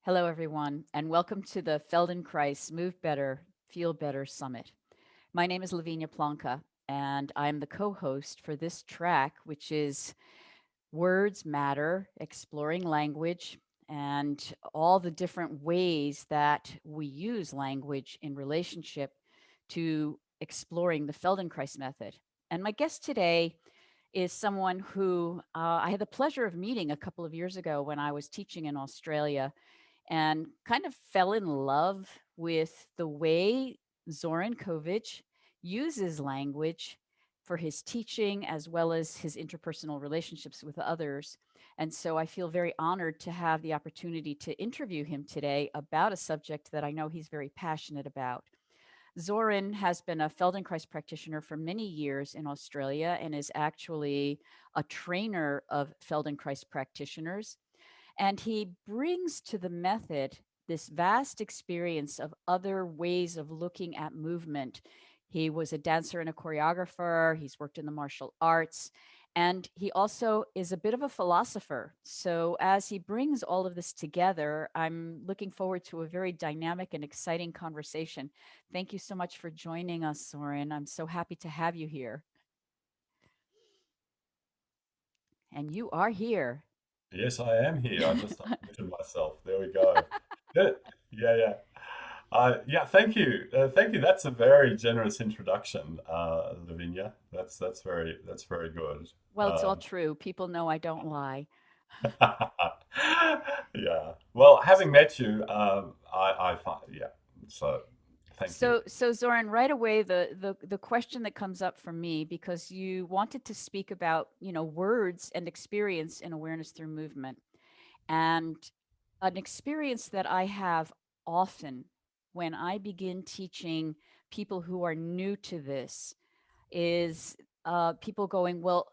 Hello, everyone, and welcome to the Feldenkrais Move Better, Feel Better Summit. My name is Lavinia Plonka, and I'm the co host for this track, which is Words Matter, Exploring Language, and all the different ways that we use language in relationship to exploring the Feldenkrais method. And my guest today is someone who I had the pleasure of meeting a couple of years ago when I was teaching in Australia and kind of fell in love with the way Zoran Kovic uses language for his teaching as well as his interpersonal relationships with others. And so I feel very honored to have the opportunity to interview him today about a subject that I know he's very passionate about. Zoran has been a Feldenkrais practitioner for many years in Australia and is actually a trainer of Feldenkrais practitioners. And he brings to the method this vast experience of other ways of looking at movement. He was a dancer and a choreographer, he's worked in the martial arts, and he also is a bit of a philosopher. So, as he brings all of this together, I'm looking forward to a very dynamic and exciting conversation. Thank you so much for joining us, Soren. I'm so happy to have you here. And you are here. Yes, I am here. I just unmuted myself. There we go. Good. Yeah, yeah. Yeah, thank you. Thank you. That's a very generous introduction, Lavinia. That's very good. Well, it's all Um, true. People know I don't lie. yeah. Well, having met you, I find, yeah. So, thank you. So Zoran, right away, the question that comes up for me, because you wanted to speak about, words and experience in awareness through movement. And an experience that I have often when I begin teaching people who are new to this is people going, well,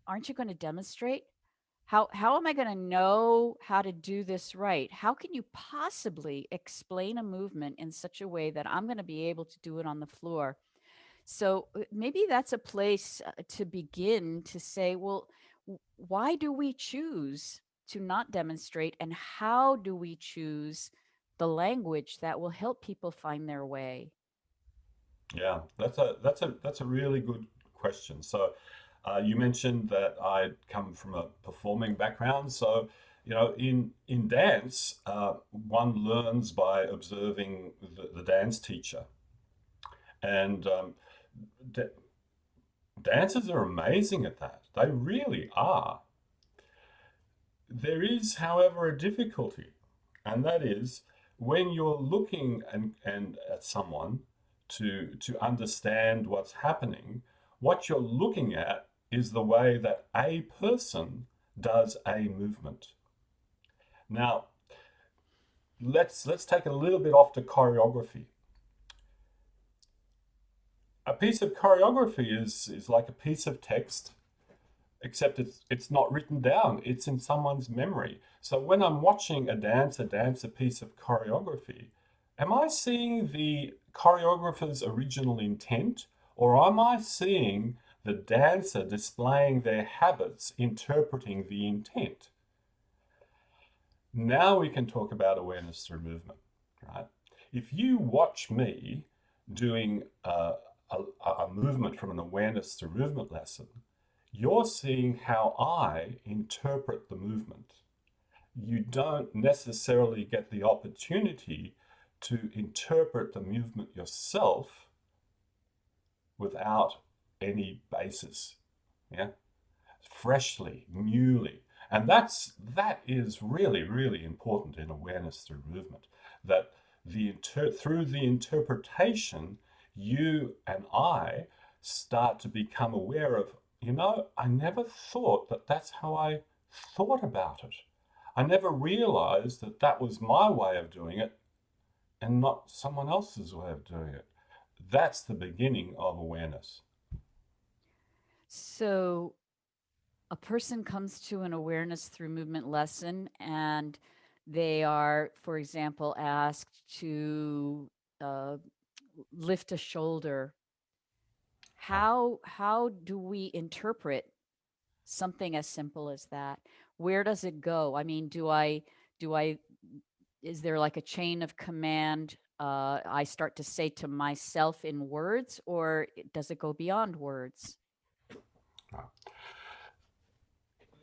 aren't you going to demonstrate? How am I going to know how to do this right? How can you possibly explain a movement in such a way that I'm going to be able to do it on the floor? So maybe that's a place to begin to say, well, why do we choose to not demonstrate, and how do we choose the language that will help people find their way? Yeah, that's a really good question. So, you mentioned that I come from a performing background. So, in dance, one learns by observing the dance teacher, and d dancers are amazing at that. They really are. There is, however, a difficulty, and that is when you're looking and at someone to understand what's happening, what you're looking at is the way that a person does a movement. Now, let's take it a little bit off to choreography. A piece of choreography is like a piece of text, except it's not written down. It's in someone's memory. So when I'm watching a dancer dance a piece of choreography, am I seeing the choreographer's original intent, or am I seeing the dancer displaying their habits, interpreting the intent? Now we can talk about awareness through movement, right? If you watch me doing a movement from an awareness through movement lesson, you're seeing how I interpret the movement. You don't necessarily get the opportunity to interpret the movement yourself without any basis. Yeah, freshly, newly. And that is really, really important in awareness through movement. That through the interpretation, you and I start to become aware of, I never thought that that's how I thought about it. I never realized that that was my way of doing it and not someone else's way of doing it. That's the beginning of awareness. So a person comes to an awareness through movement lesson and they are, for example, asked to uh, lift a shoulder. Ah. How do we interpret something as simple as that? Where does it go? I mean, do I is there like a chain of command I start to say to myself in words, or does it go beyond words?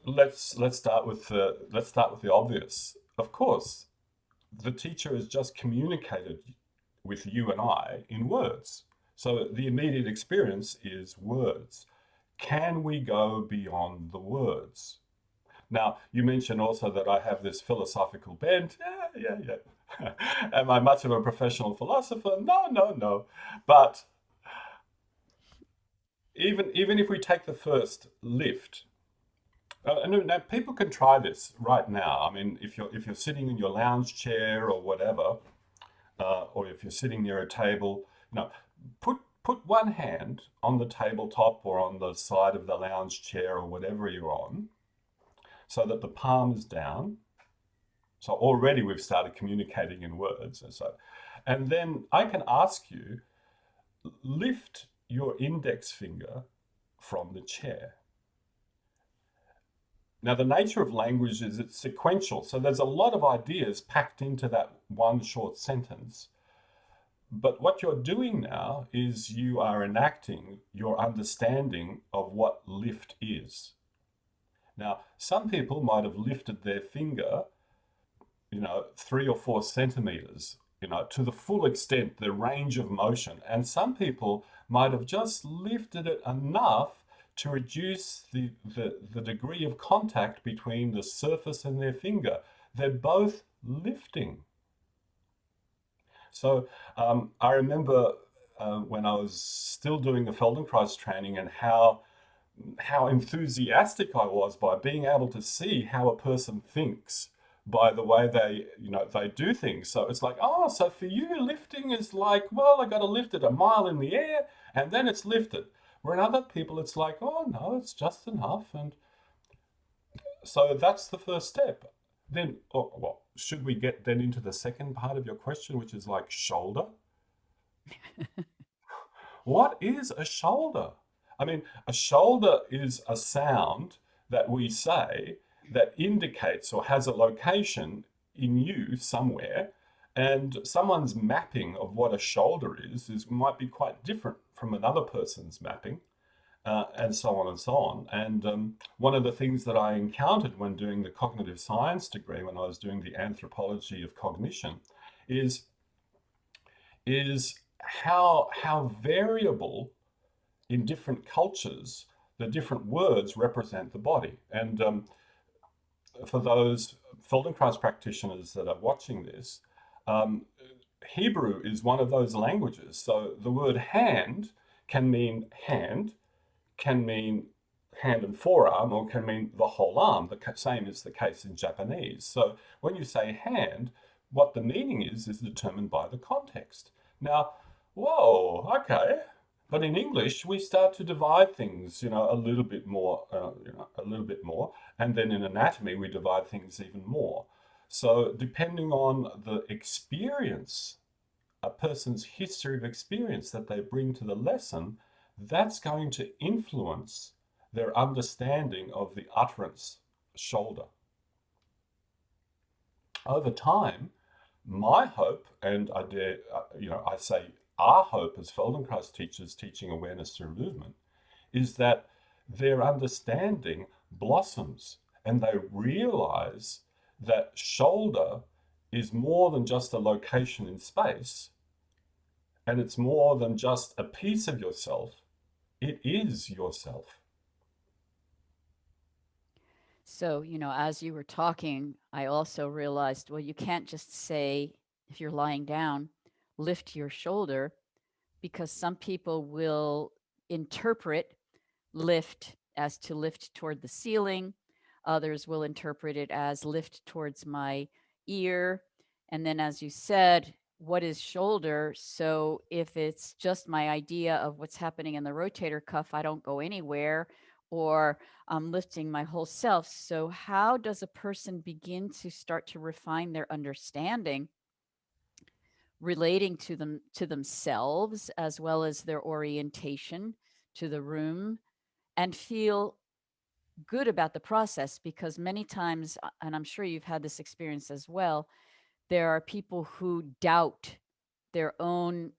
Let's start with the obvious. Of course, the teacher has just communicated with you and I in words. So the immediate experience is words. Can we go beyond the words? Now, you mentioned also that I have this philosophical bent. Yeah. Am I much of a professional philosopher? No, no, no. But even if we take the first lift, now people can try this right now. I mean, if you're sitting in your lounge chair or whatever, or if you're sitting near a table, put one hand on the tabletop or on the side of the lounge chair or whatever you're on, so that the palm is down. So already we've started communicating in words, and then I can ask you, lift your index finger from the chair. Now, the nature of language is it's sequential, so there's a lot of ideas packed into that one short sentence. But what you're doing now is you are enacting your understanding of what lift is. Now, some people might have lifted their finger, 3 or 4 centimeters, to the full extent, the range of motion. And some people might have just lifted it enough to reduce the degree of contact between the surface and their finger. They're both lifting. So I remember when I was still doing the Feldenkrais training, and how enthusiastic I was by being able to see how a person thinks by the way they do things. So it's like, oh, so for you, lifting is like, well, I got to lift it a mile in the air and then it's lifted. Where in other people, it's like, oh no, it's just enough. And so that's the first step. Then, well, should we get then into the second part of your question, which is like shoulder? What is a shoulder? I mean, a shoulder is a sound that we say that indicates or has a location in you somewhere, and someone's mapping of what a shoulder is might be quite different from another person's mapping, and so on and so on. And one of the things that I encountered when doing the cognitive science degree, when I was doing the anthropology of cognition, is how variable in different cultures the different words represent the body. And for those Feldenkrais practitioners that are watching this, um, Hebrew is one of those languages. So the word hand can mean hand, can mean hand and forearm, or can mean the whole arm. The same is the case in Japanese. So when you say hand, what the meaning is determined by the context. Now, whoa, okay. But in English, we start to divide things, a little bit more, and then in anatomy, we divide things even more. So depending on the experience, a person's history of experience that they bring to the lesson, that's going to influence their understanding of the utterance shoulder. Over time, my hope, and I say our hope as Feldenkrais teachers teaching awareness through movement, is that their understanding blossoms and they realize that shoulder is more than just a location in space, and it's more than just a piece of yourself. It is yourself. So, as you were talking, I also realized, well, you can't just say, if you're lying down, lift your shoulder, because some people will interpret lift as to lift toward the ceiling. Others will interpret it as lift towards my ear. And then, as you said, what is shoulder? So if it's just my idea of what's happening in the rotator cuff, I don't go anywhere, or I'm lifting my whole self. So how does a person begin to start to refine their understanding relating to themselves, as well as their orientation to the room, and feel good about the process? Because many times, and I'm sure you've had this experience as well, there are people who doubt their own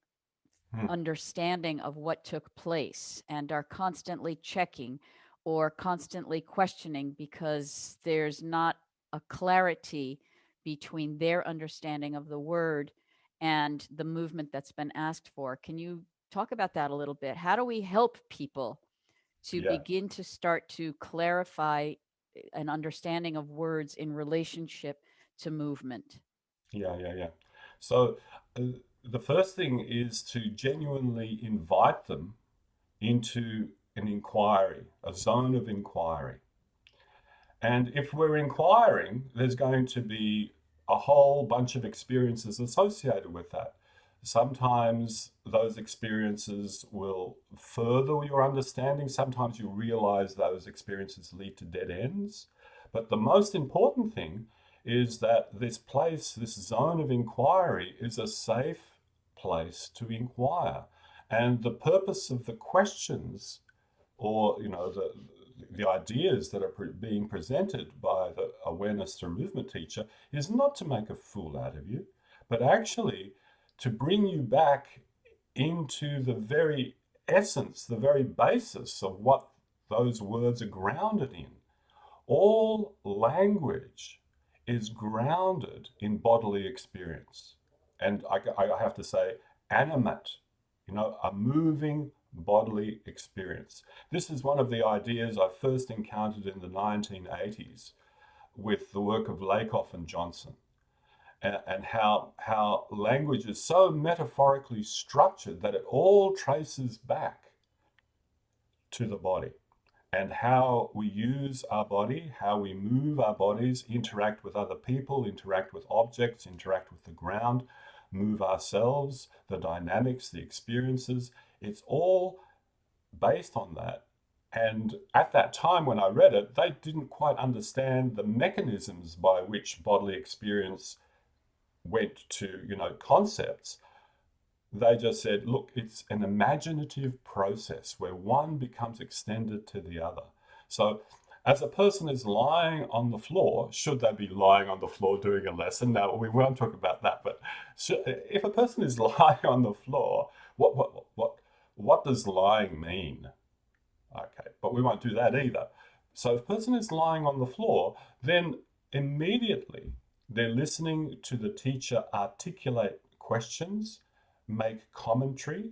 Hmm. understanding of what took place and are constantly checking or constantly questioning because there's not a clarity between their understanding of the word and the movement that's been asked for. Can you talk about that a little bit? How do we help people to Yeah, begin to start to clarify an understanding of words in relationship to movement? yeah. So uh, the first thing is to genuinely invite them into an inquiry, a zone of inquiry. And if we're inquiring, there's going to be a whole bunch of experiences associated with that. Sometimes those experiences will further your understanding. Sometimes you realize those experiences lead to dead ends. But the most important thing is that this place, this zone of inquiry, is a safe place to inquire. And the purpose of the questions, or the ideas that are being presented by the awareness through movement teacher, is not to make a fool out of you, but actually to bring you back into the very essence, the very basis of what those words are grounded in. All language is grounded in bodily experience. And I have to say, animate, a moving bodily experience. This is one of the ideas I first encountered in the 1980s with the work of Lakoff and Johnson, and how language is so metaphorically structured that it all traces back to the body, and how we use our body, how we move our bodies, interact with other people, interact with objects, interact with the ground, move ourselves, the dynamics, the experiences. It's all based on that. And at that time when I read it, they didn't quite understand the mechanisms by which bodily experience went to, concepts. They just said, look, it's an imaginative process where one becomes extended to the other. So, as a person is lying on the floor, should they be lying on the floor doing a lesson? Now, we won't talk about that, but if a person is lying on the floor, what does lying mean? Okay, but we won't do that either. So, if a person is lying on the floor, then immediately they're listening to the teacher articulate questions, make commentary,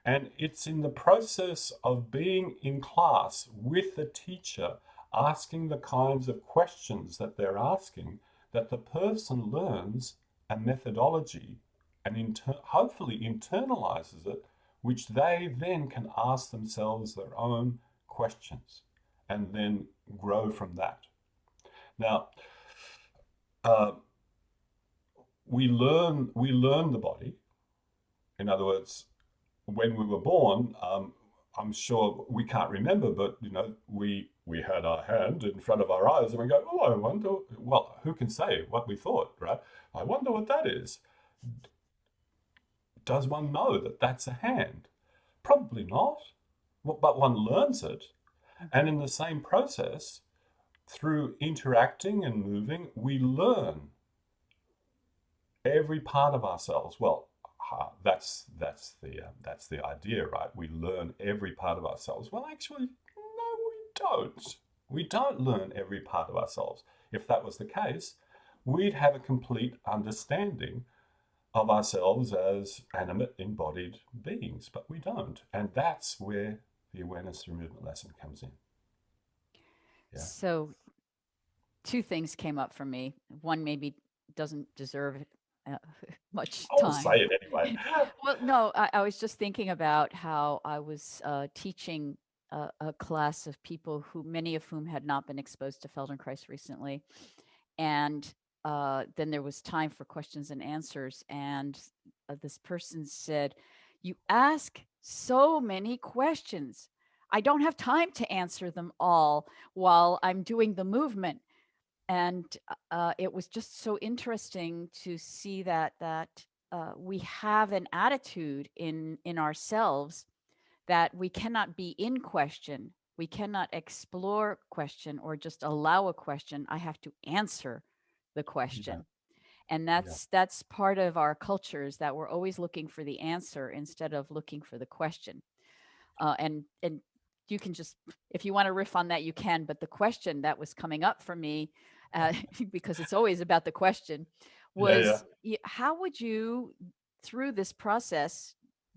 and it's in the process of being in class with the teacher, asking the kinds of questions that they're asking, that the person learns a methodology and hopefully internalizes it, which they then can ask themselves their own questions and then grow from that. Now, uh, we learn the body. In other words, when we were born, I'm sure we can't remember, but we had our hand in front of our eyes, and we go, "Oh, I wonder." Well, who can say what we thought, right? I wonder what that is. Does one know that that's a hand? Probably not. But one learns it, and in the same process, through interacting and moving, we learn every part of ourselves. Well, that's the idea, right? We learn every part of ourselves. Well, actually, no, we don't. We don't learn every part of ourselves. If that was the case, we'd have a complete understanding of ourselves as animate, embodied beings, but we don't. And that's where the awareness through movement lesson comes in. Yeah. So, two things came up for me. One maybe doesn't deserve uh, much I'll time. say it anyway. Well, no, I was just thinking about how I was teaching a class of people who, many of whom had not been exposed to Feldenkrais recently. And then there was time for questions and answers. And this person said, "You ask so many questions. I don't have time to answer them all while I'm doing the movement." And it was just so interesting to see that we have an attitude in ourselves that we cannot be in question, we cannot explore question or just allow a question. I have to answer the Yeah. question. And Yeah. that's part of our cultures, that we're always looking for the answer instead of looking for the question. And you can just, if you want to riff on that, you can. But the question that was coming up for me, uh, because it's always about the question, Yeah. Yeah. was how would you, through this process,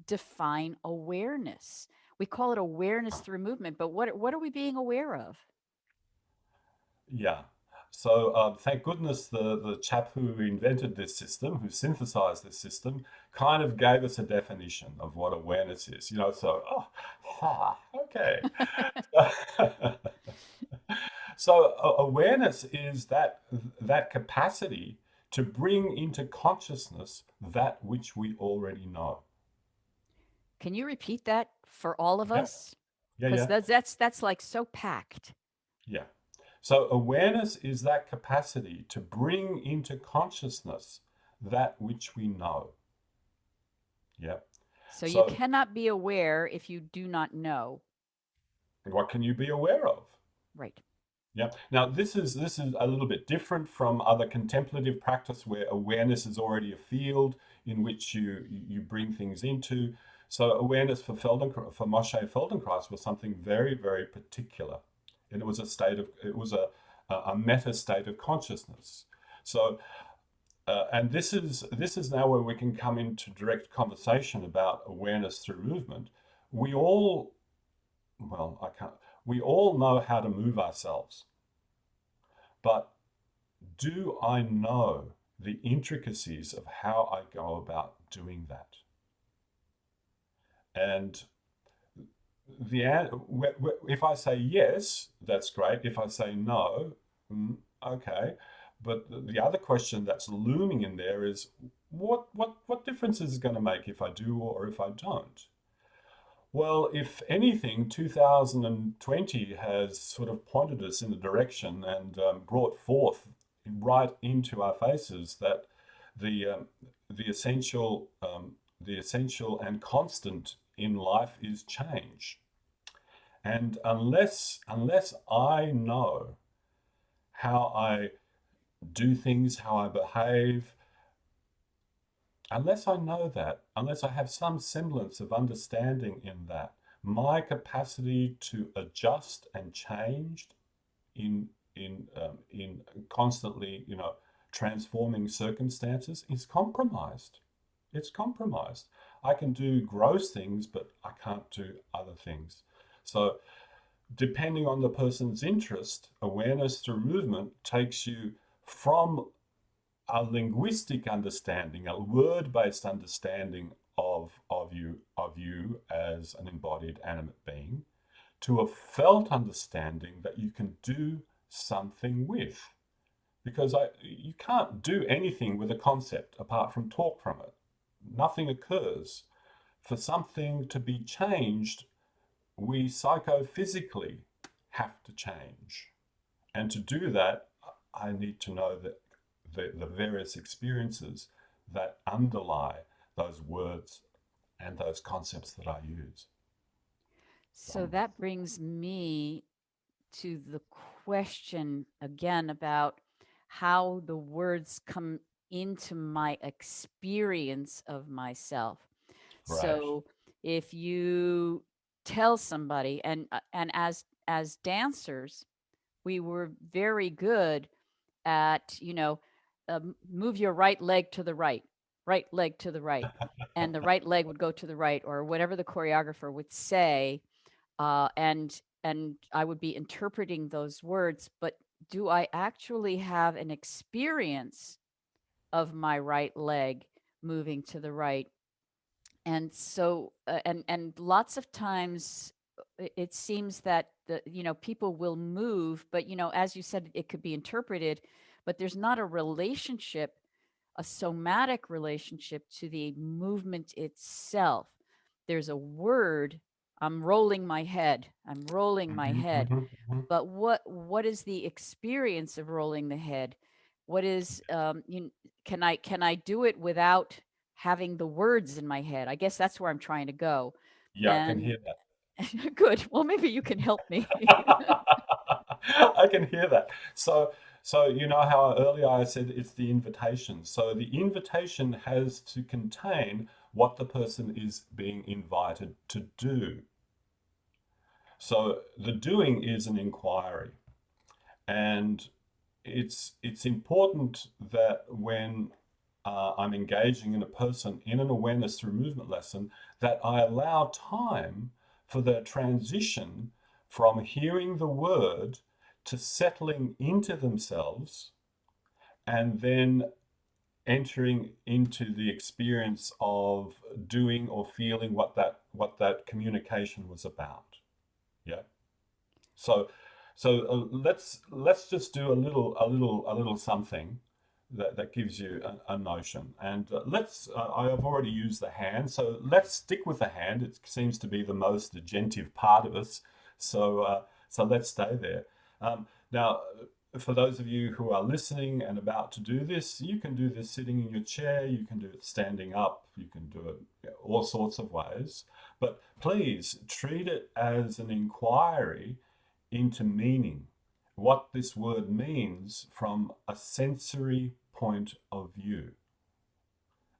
define awareness? We call it awareness through movement, but what are we being aware of? Yeah. So thank goodness the chap who invented this system, who synthesized this system, kind of gave us a definition of what awareness is. So okay. So awareness is that capacity to bring into consciousness that which we already know. Can you repeat that for all of Yeah. us? Yeah. Because Yeah. that's like so packed. Yeah. So awareness is that capacity to bring into consciousness that which we know. Yeah. So you So cannot be aware if you do not know. what can you be aware of? Right. Yeah. Now this is a little bit different from other contemplative practice where awareness is already a field in which you bring things into. So awareness for Moshe Feldenkrais was something very, very particular. And it was a meta state of consciousness. So and this is now where we can come into direct conversation about awareness through movement. We all, well, I can't, we all know how to move ourselves, but do I know the intricacies of how I go about doing that? And if I say yes, that's great. If I say no, okay. But the other question that's looming in there is what difference is it going to make if I do or if I don't? Well, if anything, 2020 has sort of pointed us in the direction and brought forth right into our faces that the um, the essential the essential and constant in life is change. And unless I know how I do things, how I behave, unless I have some semblance of understanding in that, my capacity to adjust and change in constantly, transforming circumstances is compromised. It's compromised. I can do gross things, but I can't do other things. So depending on the person's interest, awareness through movement takes you from a linguistic understanding, a word-based understanding of you as an embodied animate being, to a felt understanding that you can do something with. Because you can't do anything with a concept apart from talk from it. Nothing occurs. For something to be changed, we psychophysically have to change. And to do that, I need to know that the various experiences that underlie those words and those concepts that I use. So that brings me to the question again about how the words come into my experience of myself. Right. So if you tell somebody, and as dancers, we were very good at, move your right leg to the right leg to the right, and the right leg would go to the right, or whatever the choreographer would say, and I would be interpreting those words, but do I actually have an experience of my right leg moving to the right? And so, and lots of times, it seems that people will move, but as you said, it could be interpreted, but there's not a relationship, a somatic relationship to the movement itself. There's a word. I'm rolling my head. I'm rolling my Mhm, head. mhm, mhm. But what is the experience of rolling the head? What is can I do it without having the words in my head? I guess that's where I'm trying to go. Yeah, I can And hear that. good. Well, maybe you can help me. I can hear that. So So, you know how earlier I said it's the invitation. So, the invitation has to contain what the person is being invited to do. So, the doing is an inquiry. And it's important that when I'm engaging in a person in an awareness through movement lesson, that I allow time for the transition from hearing the word to settling into themselves and then entering into the experience of doing or feeling what that communication was about. Yeah. So let's just do a little something that gives you a notion. And I have already used the hand, so let's stick with the hand. It seems to be the most agentive part of us. So let's stay there. Now, for those of you who are listening and about to do this, you can do this sitting in your chair. You can do it standing up. You can do it all sorts of ways. But please treat it as an inquiry into meaning, what this word means from a sensory point of view.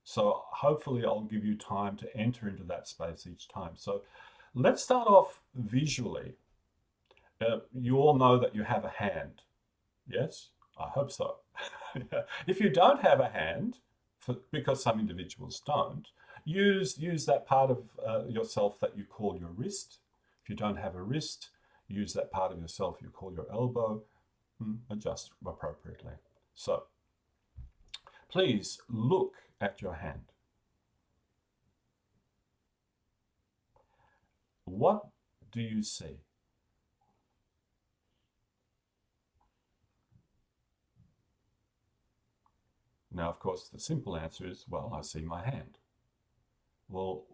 So hopefully I'll give you time to enter into that space each time. So let's start off visually. You all know that you have a hand. Yes? I hope so. If you don't have a hand, because some individuals don't, use that part of yourself that you call your wrist. If you don't have a wrist, use that part of yourself you call your elbow. Adjust appropriately. So please look at your hand. What do you see? Now, of course, the simple answer is, well, I see my hand. Well,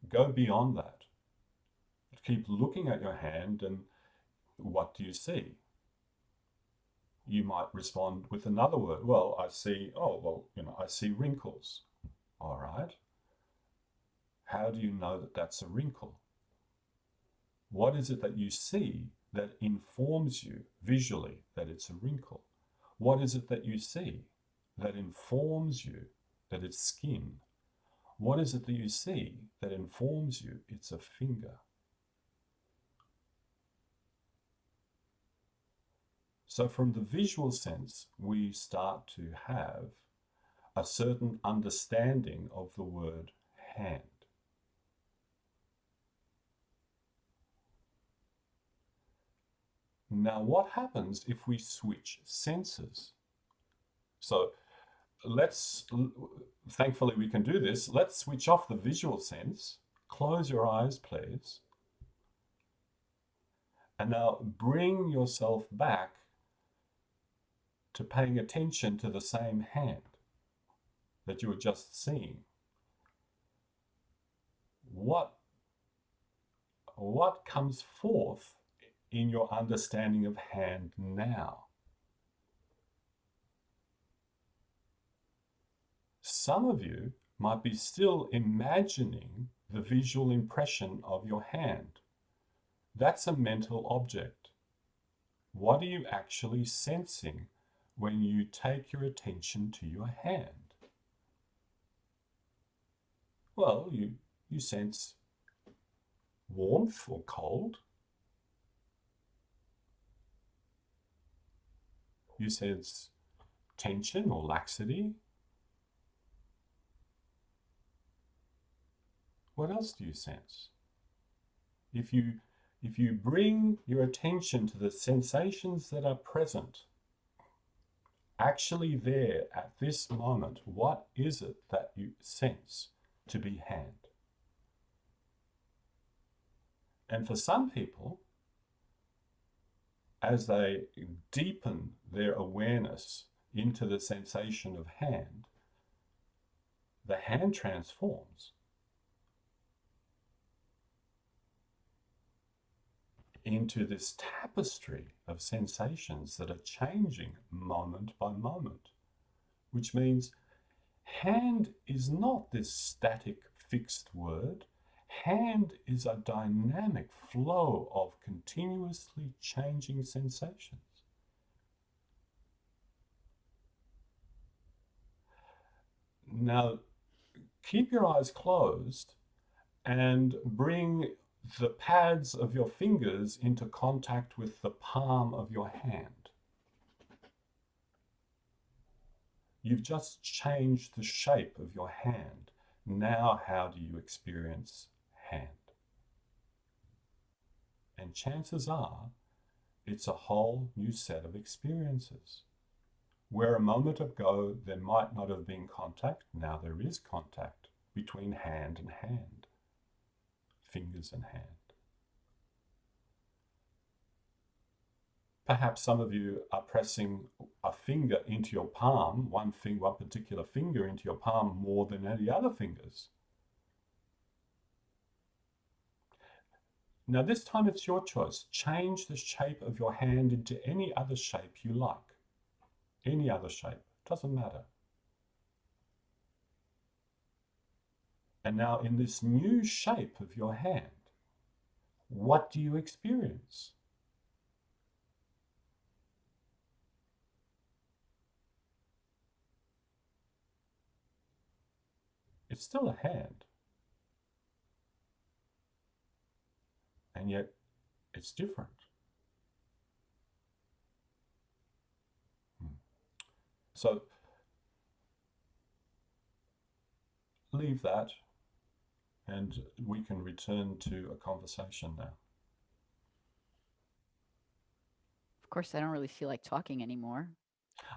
go beyond that. Keep looking at your hand, and what do you see? You might respond with another word. Well, I see, I see wrinkles. All right. How do you know that that's a wrinkle? What is it that you see that informs you visually that it's a wrinkle? What is it that you see that informs you that it's skin? What is it that you see that informs you it's a finger? So from the visual sense, we start to have a certain understanding of the word hand. Now, what happens if we switch senses? So thankfully we can do this. Let's switch off the visual sense. Close your eyes, please. And now bring yourself back to paying attention to the same hand that you were just seeing. What comes forth in your understanding of hand now? Some of you might be still imagining the visual impression of your hand. That's a mental object. What are you actually sensing when you take your attention to your hand? Well, you sense warmth or cold. You sense tension or laxity. What else do you sense? If you bring your attention to the sensations that are present, actually there at this moment, what is it that you sense to be hand? And for some people, as they deepen their awareness into the sensation of hand, the hand transforms into this tapestry of sensations that are changing moment by moment, which means hand is not this static fixed word. Hand is a dynamic flow of continuously changing sensations. Now, keep your eyes closed and bring the pads of your fingers into contact with the palm of your hand. You've just changed the shape of your hand. Now, how do you experience hand? And chances are it's a whole new set of experiences. Where a moment ago there might not have been contact, now there is contact between hand and hand, fingers and hand. Perhaps some of you are pressing a finger into your palm, one particular finger into your palm more than any other fingers. Now this time it's your choice. Change the shape of your hand into any other shape you like. Any other shape, doesn't matter. And now in this new shape of your hand, what do you experience? It's still a hand, and yet it's different. So leave that, and we can return to a conversation now. Of course, I don't really feel like talking anymore.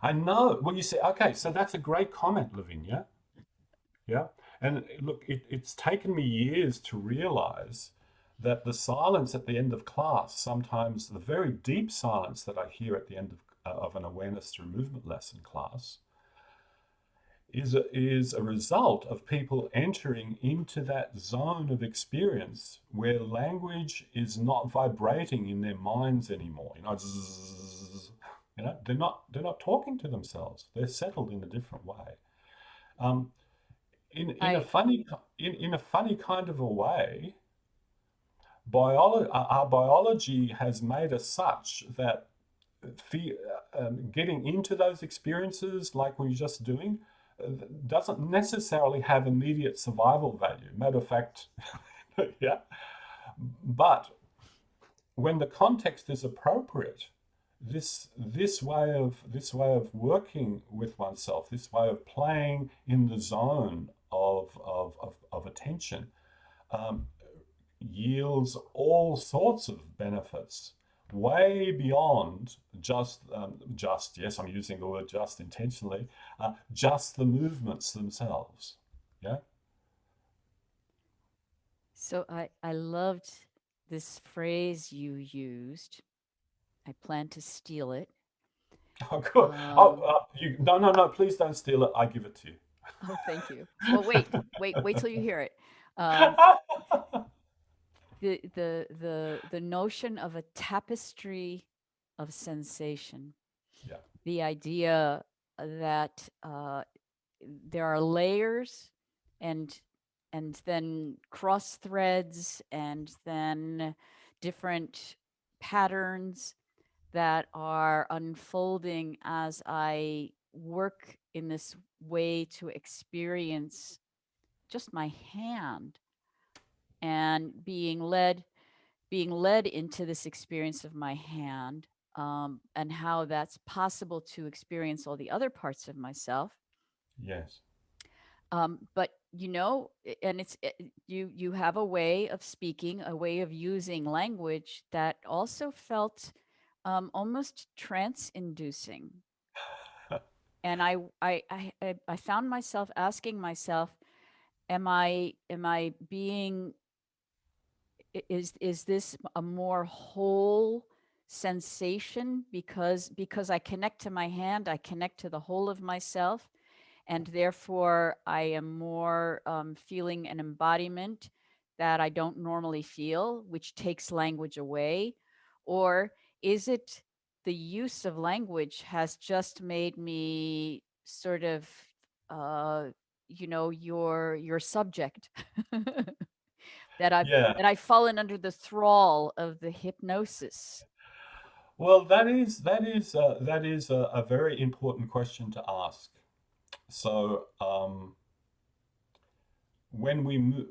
I know. Well, you say, okay, so that's a great comment, Lavinia. Yeah. And look, it's taken me years to realize that the silence at the end of class, sometimes the very deep silence that I hear at the end of an awareness through movement lesson class, is a result of people entering into that zone of experience where language is not vibrating in their minds anymore. Zzz, they're not talking to themselves. They're settled in a different way. Um, in a I funny kind of a way, our biology has made us such that getting into those experiences like we're just doing doesn't necessarily have immediate survival value. Matter of fact, yeah. But when the context is appropriate, this way of working with oneself, this way of playing in the zone of attention, yields all sorts of benefits way beyond just, yes, I'm using the word just intentionally, just the movements themselves. Yeah. so I loved this phrase you used. I plan to steal it. Oh, good. Um, No, please don't steal it. I give it to you. oh, thank you. Well, wait till you hear it. Um, the notion of a tapestry of sensation, Yeah. the idea that there are layers and then cross threads and then different patterns that are unfolding as I work in this way to experience just my hand and being led into this experience of my hand, and how that's possible to experience all the other parts of myself. Yes. But and you have a way of speaking, a way of using language that also felt almost trance-inducing. And I found myself asking myself, am I being is this a more whole sensation because I connect to my hand, I connect to the whole of myself, and therefore I am more feeling an embodiment that I don't normally feel, which takes language away? Or is it the use of language has just made me sort of, uh, your subject? that I've Yeah. that I've fallen under the thrall of the hypnosis. Well, that is a very important question to ask. So, when we move,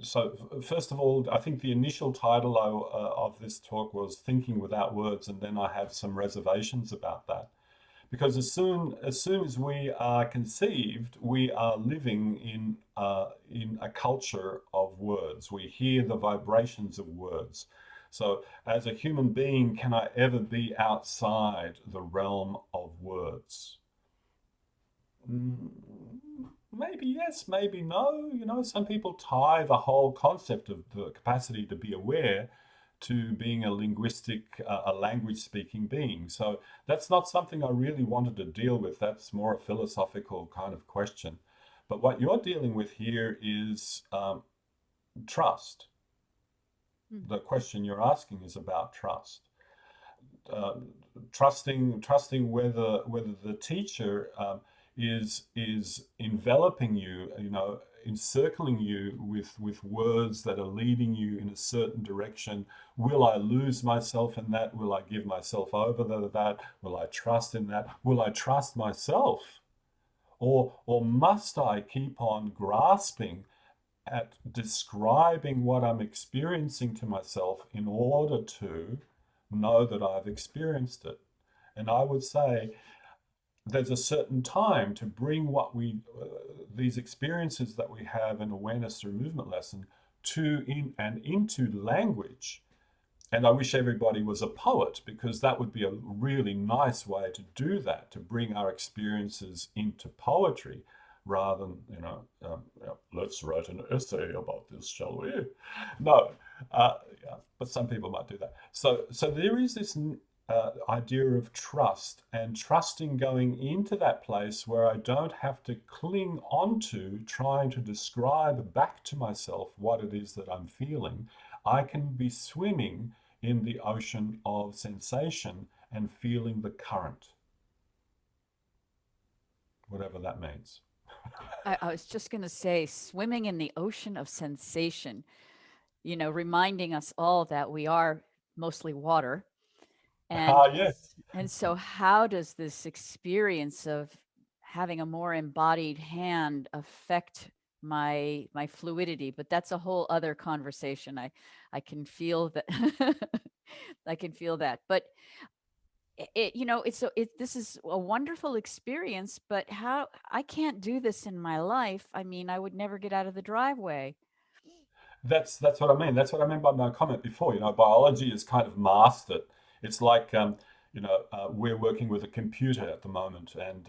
so first of all, I think the initial title of this talk was Thinking Without Words, and then I have some reservations about that. Because as soon as we are conceived, we are living in a culture of words. We hear the vibrations of words. So, as a human being, can I ever be outside the realm of words? Mm, maybe yes, maybe no. Some people tie the whole concept of the capacity to be aware to being a language speaking being. So that's not something I really wanted to deal with. That's more a philosophical kind of question. But what you're dealing with here is trust. Mm. The question you're asking is about trust. uh, trusting whether the teacher is enveloping you, encircling you with words that are leading you in a certain direction. Will I lose myself in that? Will I give myself over to that? Will I trust in that? Will I trust myself? Or must I keep on grasping at describing what I'm experiencing to myself in order to know that I've experienced it? And I would say there's a certain time to bring these experiences that we have in awareness through movement lesson into language. And I wish everybody was a poet, because that would be a really nice way to do that, to bring our experiences into poetry rather than, let's write an essay about this, shall we? No, yeah, but some people might do that. So there is this idea of trust, and trusting going into that place where I don't have to cling onto trying to describe back to myself what it is that I'm feeling. I can be swimming in the ocean of sensation and feeling the current, whatever that means. I was just going to say, swimming in the ocean of sensation, reminding us all that we are mostly water. And Ah, yes. and so how does this experience of having a more embodied hand affect my fluidity? But that's a whole other conversation. I can feel that. I can feel that. But this is a wonderful experience, but how I can't do this in my life. I mean, I would never get out of the driveway. That's what I mean. That's what I meant by my comment before. Biology is kind of mastered. It's like we're working with a computer at the moment, and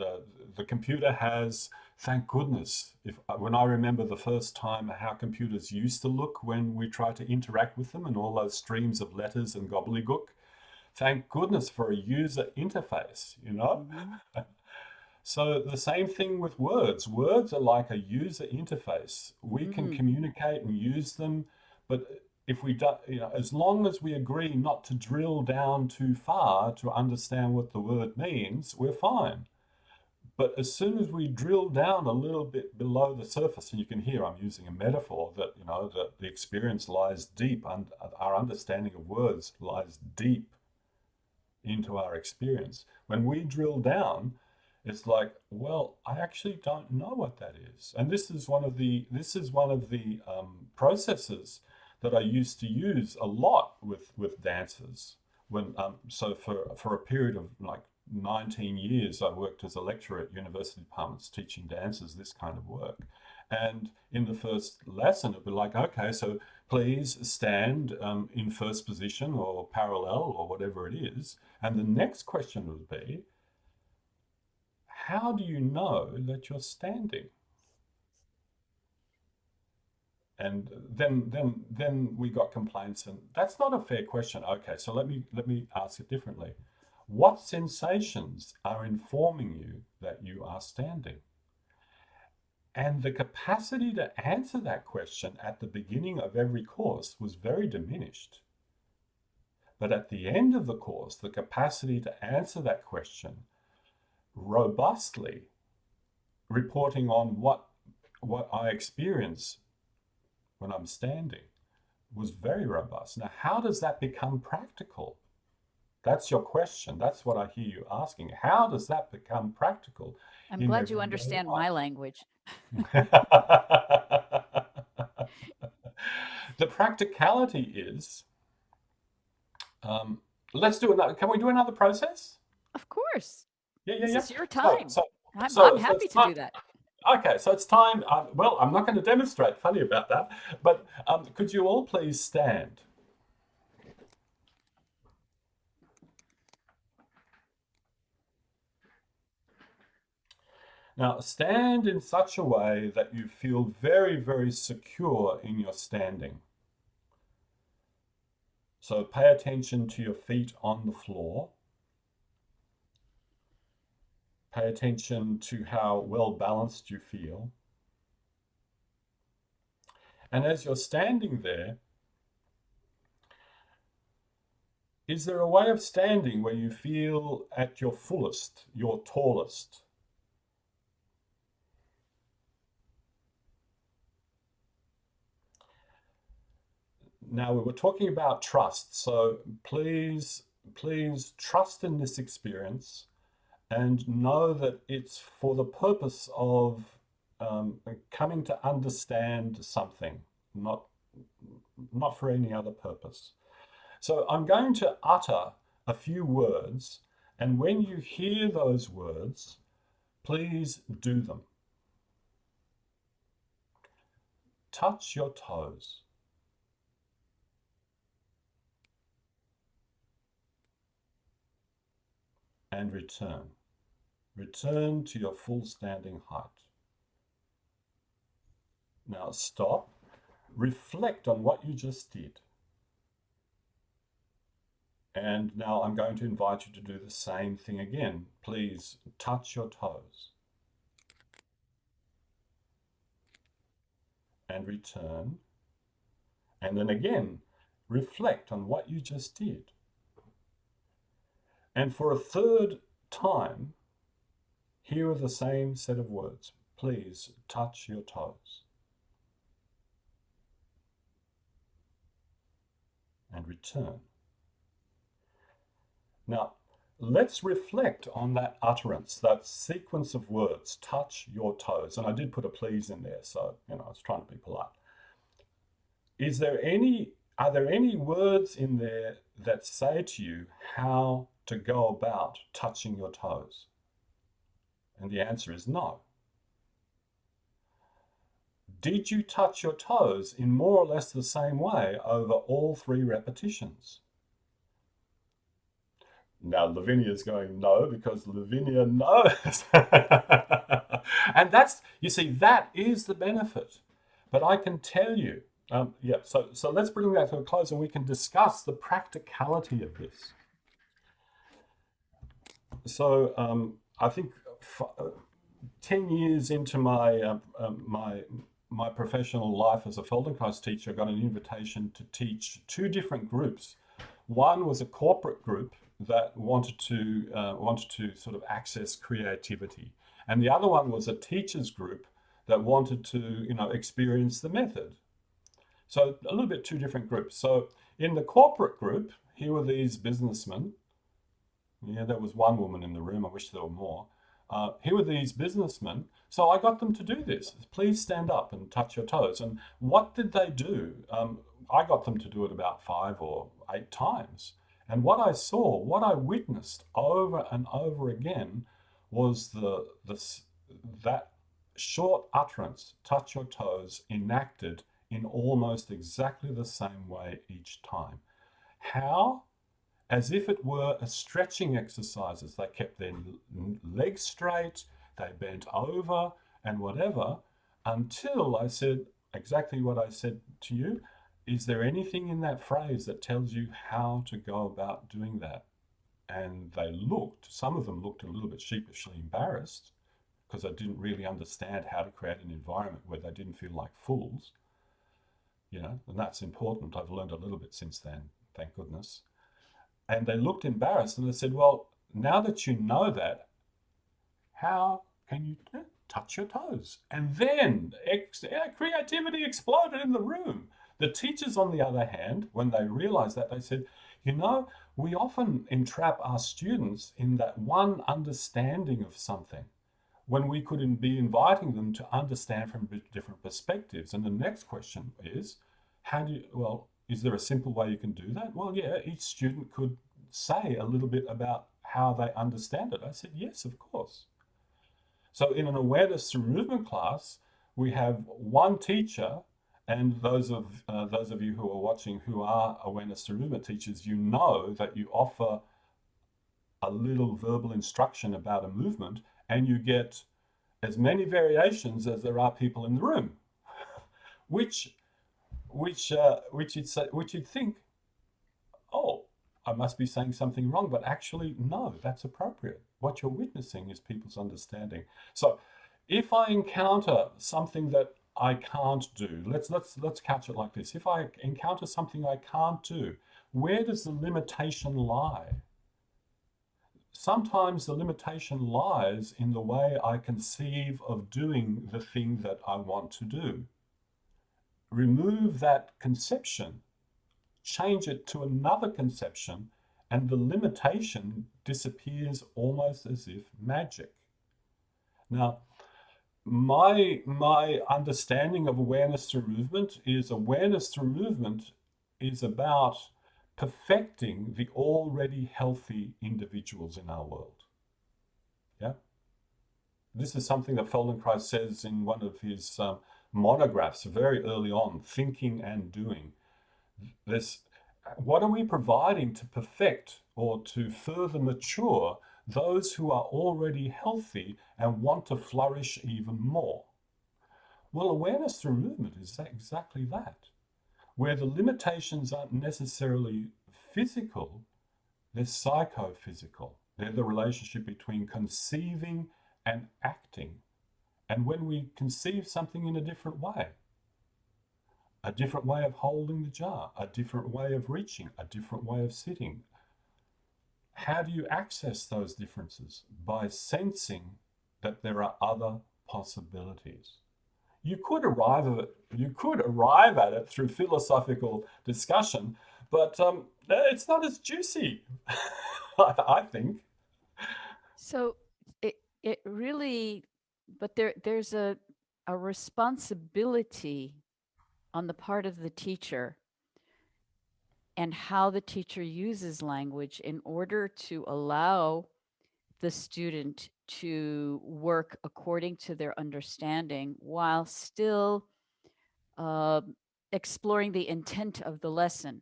the computer has, thank goodness, if when I remember the first time how computers used to look when we tried to interact with them, and all those streams of letters and gobbledygook. Thank goodness for a user interface. Mhm. So the same thing with words. Words are like a user interface. We can Mm. communicate and use them, but if we do, as long as we agree not to drill down too far to understand what the word means, we're fine. But as soon as we drill down a little bit below the surface, and you can hear I'm using a metaphor that that the experience lies deep, and our understanding of words lies deep into our experience. When we drill down, it's like, well, I actually don't know what that is. And this is one of the processes that I used to use a lot with dancers. For a period of like 19 years, I worked as a lecturer at university departments teaching dancers this kind of work. And in the first lesson, it'd be like, okay, so please stand in first position or parallel or whatever it is. And the next question would be, how do you know that you're standing? And then we got complaints, and that's not a fair question. Okay, so let me ask it differently. What sensations are informing you that you are standing? And the capacity to answer that question at the beginning of every course was very diminished. But at the end of the course, the capacity to answer that question robustly, reporting on what I experience when I'm standing, was very robust. Now, how does that become practical? That's your question. That's what I hear you asking. How does that become practical I'm in glad you everyday understand my language. life? The practicality is, let's do another. Can we do another process? Of course. Yeah, yeah, This yeah. is your So, time. so, I'm so it's happy to time. do that. Okay, so it's time. Well, I'm not going to demonstrate. Funny about that. But could you all please stand? Now, stand in such a way that you feel very, very secure in your standing. So pay attention to your feet on the floor. Pay attention to how well balanced you feel. And as you're standing there, is there a way of standing where you feel at your fullest, your tallest? Now, we were talking about trust, so please, please trust in this experience and know that it's for the purpose of coming to understand something, not, not for any other purpose. So I'm going to utter a few words, and when you hear those words, please do them. Touch your toes. And return. Return to your full standing height. Now stop. Reflect on what you just did. And now I'm going to invite you to do the same thing again. Please touch your toes. And return. And then again, reflect on what you just did. And for a third time, here are the same set of words. Please touch your toes. And return. Now, let's reflect on that utterance, that sequence of words, touch your toes. And I did put a please in there, so, I was trying to be polite. Are there any words in there that say to you how to go about touching your toes? And the answer is no. Did you touch your toes in more or less the same way over all 3 repetitions? Now, Lavinia's going no, because Lavinia knows. And you see, that is the benefit. But I can tell you, so let's bring that to a close and we can discuss the practicality of this. So I think 10 years into my professional life as a Feldenkrais teacher, I got an invitation to teach 2 different groups. One was a corporate group that wanted to sort of access creativity, and the other one was a teachers group that wanted to experience the method. So a little bit 2 different groups. So in the corporate group, here were these businessmen. Yeah, there was 1 woman in the room. I wish there were more. Here were these businessmen. So I got them to do this. Please stand up and touch your toes. And what did they do? I got them to do it about 5 or 8 times. And what I saw, what I witnessed over and over again was that short utterance, touch your toes, enacted in almost exactly the same way each time. How? As if it were a stretching exercises. They kept their legs straight, they bent over and whatever, until I said exactly what I said to you. Is there anything in that phrase that tells you how to go about doing that? And some of them looked a little bit sheepishly embarrassed because they didn't really understand how to create an environment where they didn't feel like fools. And that's important. I've learned a little bit since then, thank goodness. And they looked embarrassed and they said, well, now that you know that, how can you touch your toes? And then creativity exploded in the room. The teachers, on the other hand, when they realized that, they said, we often entrap our students in that one understanding of something when we could be inviting them to understand from different perspectives. And the next question is, How do you, well, is there a simple way you can do that? Well, yeah, each student could say a little bit about how they understand it. I said, yes, of course. So in an awareness through movement class, we have one teacher, and those of you who are watching who are awareness through movement teachers, you know that you offer a little verbal instruction about a movement, and you get as many variations as there are people in the room, which which you'd think, oh, I must be saying something wrong, but actually, no, that's appropriate. What you're witnessing is people's understanding. So, if I encounter something that I can't do, let's catch it like this. If I encounter something I can't do, where does the limitation lie? Sometimes the limitation lies in the way I conceive of doing the thing that I want to do. Remove that conception, change it to another conception, and the limitation disappears almost as if magic. Now, my understanding of awareness through movement is about perfecting the already healthy individuals in our world. Yeah, this is something that Feldenkrais says in one of his monographs very early on, Thinking and Doing. This, what are we providing to perfect or to further mature those who are already healthy and want to flourish even more? Well, awareness through movement is exactly that, where the limitations aren't necessarily physical, they're psychophysical. They're the relationship between conceiving and acting. And when we conceive something in a different way of holding the jar, a different way of reaching, a different way of sitting. How do you access those differences? By sensing that there are other possibilities. You could arrive at it through philosophical discussion, but it's not as juicy, I think. So it really, but there's a responsibility on the part of the teacher and how the teacher uses language in order to allow the student to work according to their understanding while still uh, exploring the intent of the lesson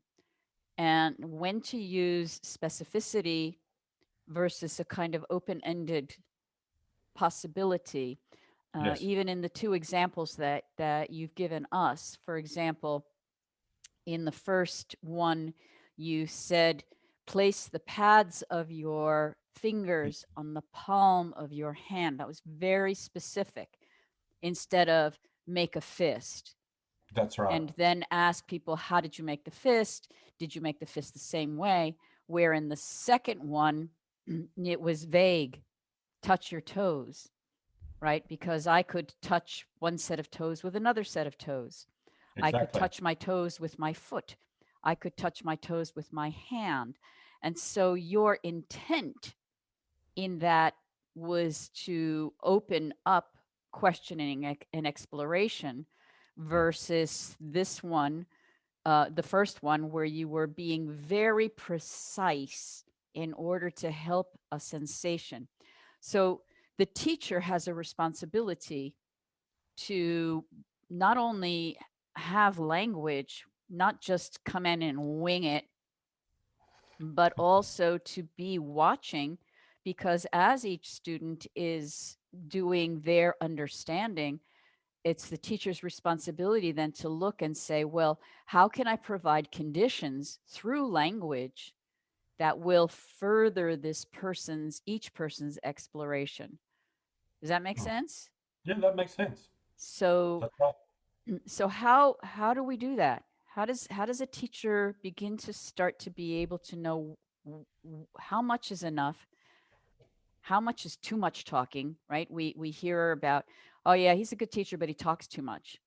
and when to use specificity versus a kind of open-ended possibility. Yes, Even in the two examples that you've given us, for example, in the first one, you said, place the pads of your fingers on the palm of your hand. That was very specific, instead of make a fist. that's right. And then ask people, how did you make the fist? Did you make the fist the same way? Where in the second one, it was vague, touch your toes, right? Because I could touch one set of toes with another set of toes. I could Exactly. touch my toes with my foot. I could touch my toes with my hand. And so your intent in that was to open up questioning and exploration versus this one, the first one, where you were being very precise in order to help a sensation. So the teacher has a responsibility to not only have language, not just come in and wing it, but also to be watching, because as each student is doing their understanding, it's the teacher's responsibility then to look and say, well, how can I provide conditions through language that will further each person's exploration? Does that make Mm. sense? Yeah, that makes sense. So That's right. so how do we do that? How does a teacher begin to start to be able to know how much is enough, how much is too much talking, right? We hear about, oh yeah, he's a good teacher, but he talks too much,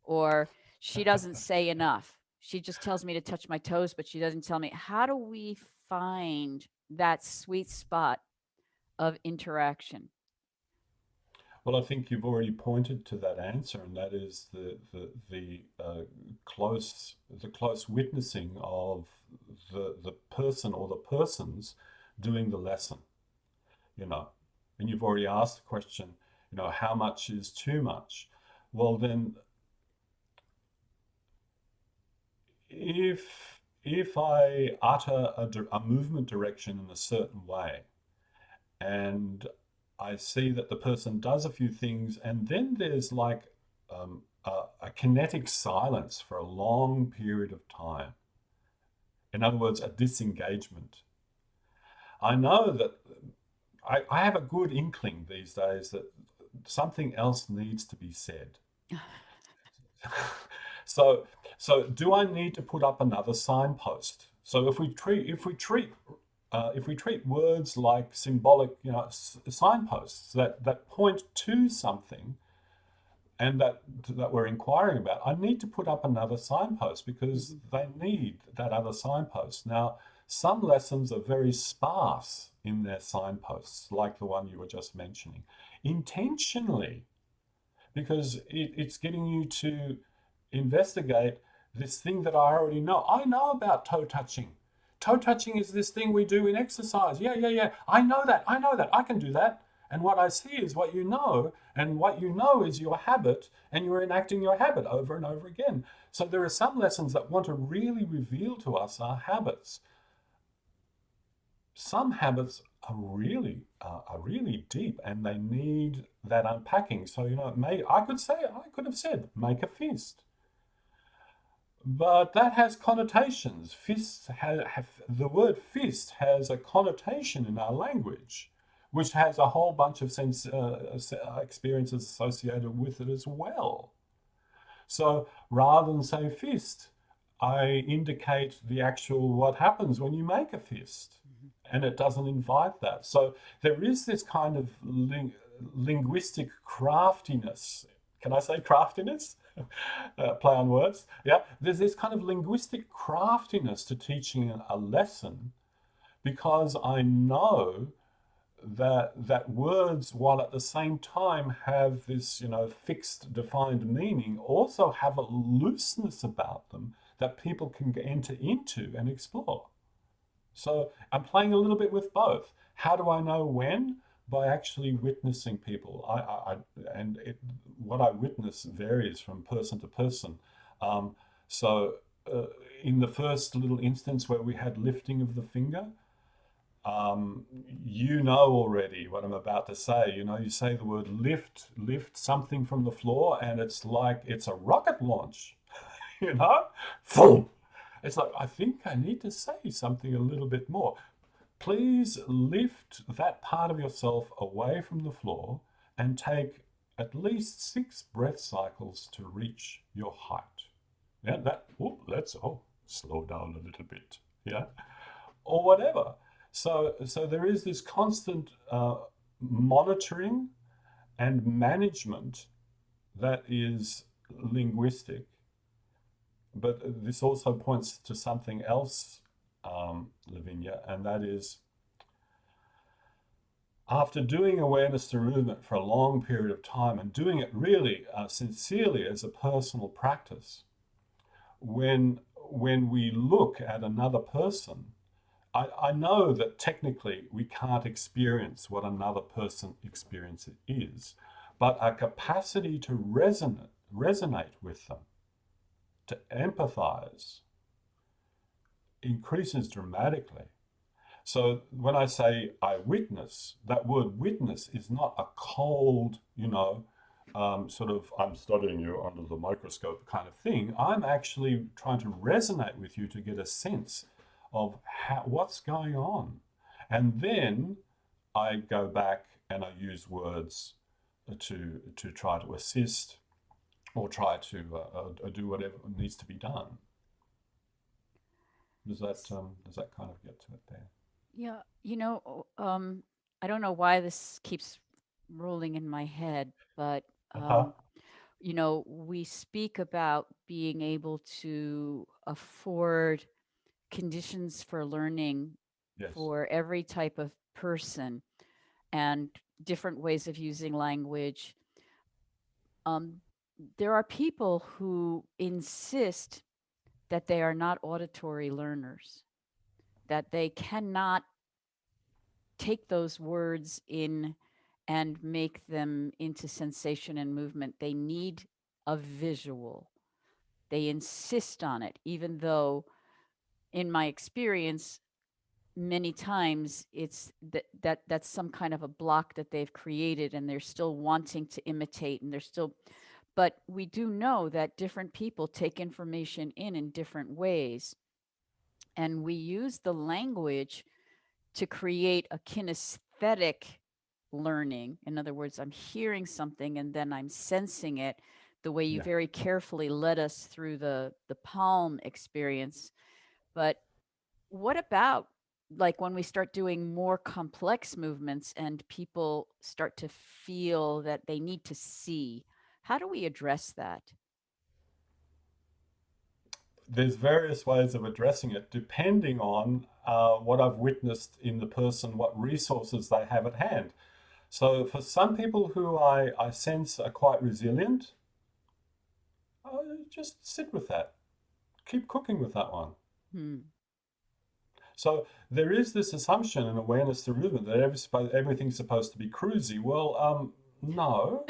or she doesn't say enough. She just tells me to touch my toes, but she doesn't tell me. How do we find that sweet spot of interaction? Well, I think you've already pointed to that answer, and that is the close witnessing of the person or the persons doing the lesson, you know. And you've already asked the question, how much is too much? Well, then, if I utter a movement direction in a certain way, and I see that the person does a few things, and then there's like a kinetic silence for a long period of time. In other words, a disengagement. I know that I have a good inkling these days that something else needs to be said. So, so do I need to put up another signpost? So if we treat words like symbolic, signposts that point to something, and that we're inquiring about, I need to put up another signpost because they need that other signpost. Now, some lessons are very sparse in their signposts, like the one you were just mentioning, intentionally, because it's getting you to investigate this thing that I already know. I know about toe touching. Toe touching is this thing we do in exercise. Yeah, yeah, yeah. I know that. I know that. I can do that. And what I see is what you know, and what you know is your habit, and you're enacting your habit over and over again. So there are some lessons that want to really reveal to us our habits. Some habits are really deep, and they need that unpacking. So I could have said make a fist, but that has connotations. The word fist has a connotation in our language, which has a whole bunch of experiences associated with it as well. So rather than say fist, I indicate the actual what happens when you make a fist, and it doesn't invite that. So there is this kind of linguistic craftiness. Can I say craftiness? Play on words. Yeah, there's this kind of linguistic craftiness to teaching a lesson, because I know that words, while at the same time have this fixed defined meaning, also have a looseness about them that people can enter into and explore. So I'm playing a little bit with both. How do I know when? By actually witnessing people. What I witness varies from person to person. Um, so in the first little instance where we had lifting of the finger, um, you know already what I'm about to say. You say the word lift something from the floor, and it's like it's a rocket launch, you know? Boom! It's like, I think I need to say something a little bit more. Please lift that part of yourself away from the floor and take at least 6 breath cycles to reach your height. Yeah, let's slow down a little bit. Yeah, or whatever. So there is this constant monitoring and management that is linguistic, but this also points to something else, Lavinia, and that is, after doing awareness through movement for a long period of time and doing it really sincerely as a personal practice, when we look at another person, I know that technically we can't experience what another person experience is, but our capacity to resonate with them, to empathize, increases dramatically. So when I say I witness, that word witness is not a cold, sort of I'm studying you under the microscope kind of thing. I'm actually trying to resonate with you to get a sense of what's going on. And then I go back and I use words to try to assist, or try to do whatever needs to be done. Does that kind of get to it there? Yeah, I don't know why this keeps rolling in my head, but Uh-huh. we speak about being able to afford conditions for learning Yes. for every type of person, and different ways of using language, Um, there are people who insist that they are not auditory learners, that they cannot take those words in and make them into sensation and movement. They need a visual. They insist on it, even though, in my experience, many times it's that's some kind of a block that they've created, and they're still wanting to imitate, and they're still. But we do know that different people take information in different ways, and we use the language to create a kinesthetic learning. In other words, I'm hearing something and then I'm sensing it, the way you Yeah. very carefully led us through the palm experience. But what about, like, when we start doing more complex movements and people start to feel that they need to see? How do we address that? There's various ways of addressing it depending on what I've witnessed in the person, what resources they have at hand. So for some people who I sense are quite resilient, just sit with that. Keep cooking with that one. Hmm. So there is this assumption in awareness through movement that everything's supposed to be cruisy. Well, no,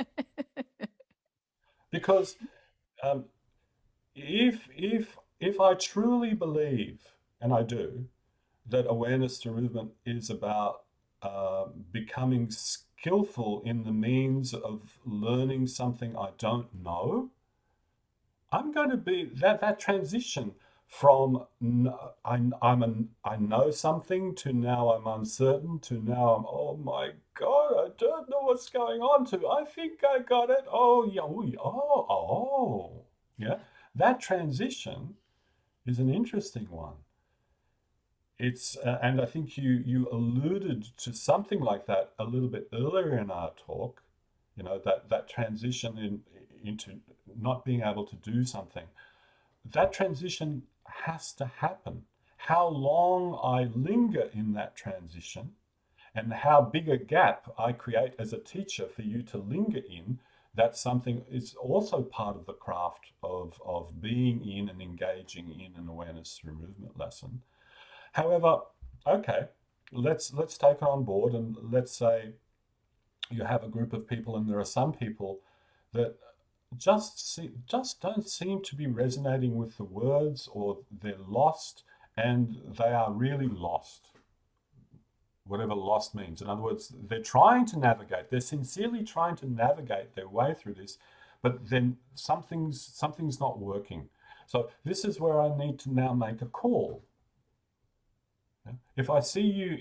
because um, if I truly believe, and I do, that awareness through movement is about becoming skillful in the means of learning something I don't know, I'm going to be that transition from I know something to now I'm uncertain to now I'm, oh my God, I don't know what's going on, to I think I got it. Oh yeah, yeah. That transition is an interesting one. It's and I think you alluded to something like that a little bit earlier in our talk. You know, that transition into not being able to do something. That transition has to happen. How long I linger in that transition and how big a gap I create as a teacher for you to linger in, that's something is also part of the craft of being in and engaging in an awareness through movement lesson. However, okay, let's take it on board, and let's say you have a group of people and there are some people that just don't seem to be resonating with the words, or they're lost, and they are really lost, whatever lost means. In other words, they're trying to navigate, they're sincerely trying to navigate their way through this, but then something's not working. So this is where I need to now make a call. If I see you,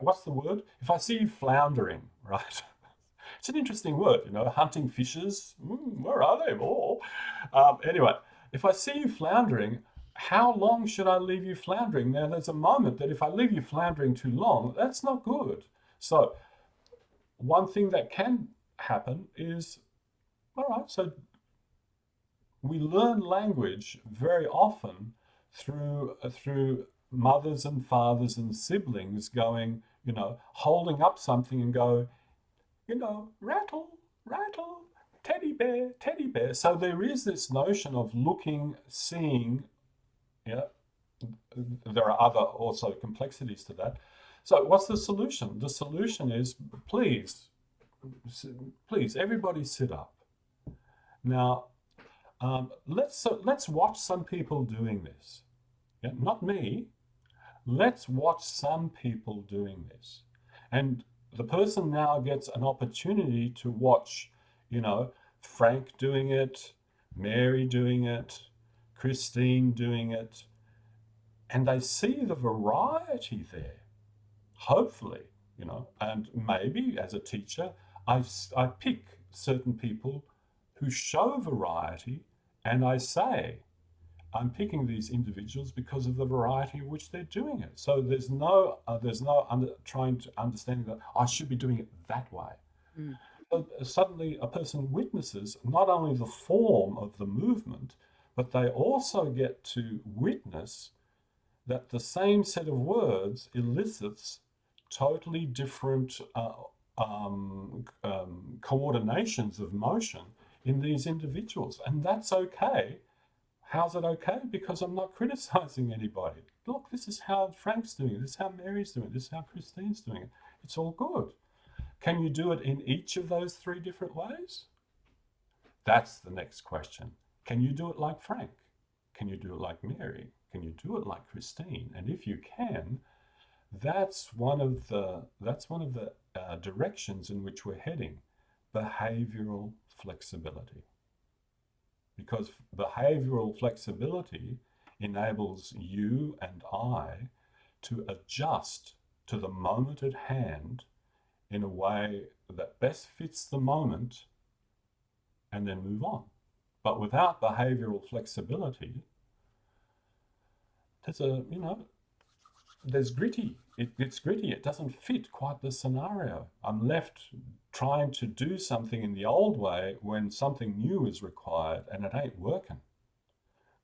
what's the word? If I see you floundering, right? It's an interesting word, hunting fishes. Where are they all? Anyway, if I see you floundering, how long should I leave you floundering? Now, there's a moment that if I leave you floundering too long, that's not good. So, one thing that can happen is, all right, so we learn language very often through mothers and fathers and siblings going, holding up something and go, rattle, rattle, teddy bear, teddy bear. So there is this notion of looking, seeing. Yeah, there are other also complexities to that. So what's the solution? The solution is, please, please, everybody sit up. Now, let's watch some people doing this. Yeah, not me. Let's watch some people doing this. And the person now gets an opportunity to watch, Frank doing it, Mary doing it, Christine doing it, and they see the variety there, hopefully, and maybe as a teacher, I pick certain people who show variety, and I say, I'm picking these individuals because of the variety in which they're doing it. So there's no trying to understanding that I should be doing it that way. Mm. So suddenly a person witnesses not only the form of the movement, but they also get to witness that the same set of words elicits totally different coordinations of motion in these individuals. And that's okay. How's it okay? Because I'm not criticizing anybody. Look, this is how Frank's doing it. This is how Mary's doing it. This is how Christine's doing it. It's all good. Can you do it in each of those three different ways? That's the next question. Can you do it like Frank? Can you do it like Mary? Can you do it like Christine? And if you can, that's one of the directions in which we're heading, behavioral flexibility. Because behavioral flexibility enables you and I to adjust to the moment at hand in a way that best fits the moment and then move on. But without behavioral flexibility, there's gritty. It's gritty. It doesn't fit quite the scenario. I'm left trying to do something in the old way when something new is required and it ain't working.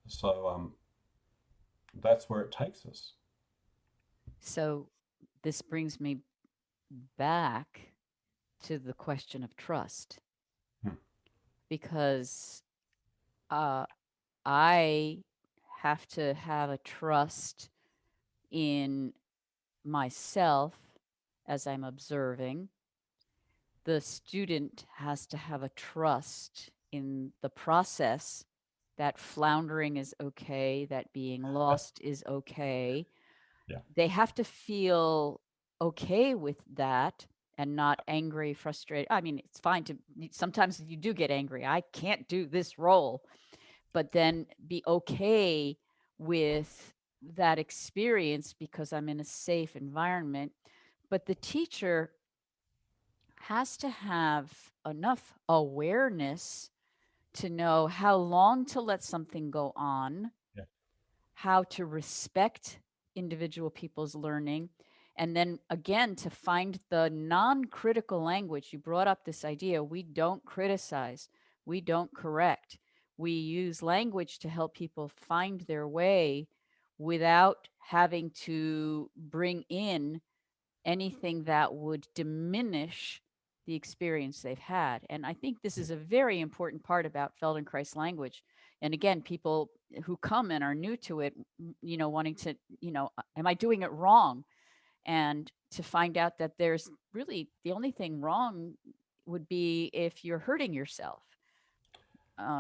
So that's where it takes us. So this brings me back to the question of trust, because I have to have a trust in myself as I'm observing. The student has to have a trust in the process that floundering is okay, that being lost is okay. Yeah. They have to feel okay with that and not angry, frustrated. I mean, it's fine to, sometimes you do get angry. I can't do this role, but then be okay with that experience because I'm in a safe environment. But the teacher has to have enough awareness to know how long to let something go on, Yeah. how to respect individual people's learning, and then again to find the non-critical language. You brought up this idea, we don't criticize, we don't correct. We use language to help people find their way without having to bring in anything that would diminish the experience they've had. And I think this is a very important part about Feldenkrais language. And again, people who come and are new to it, wanting to, am I doing it wrong? And to find out that there's really the only thing wrong would be if you're hurting yourself.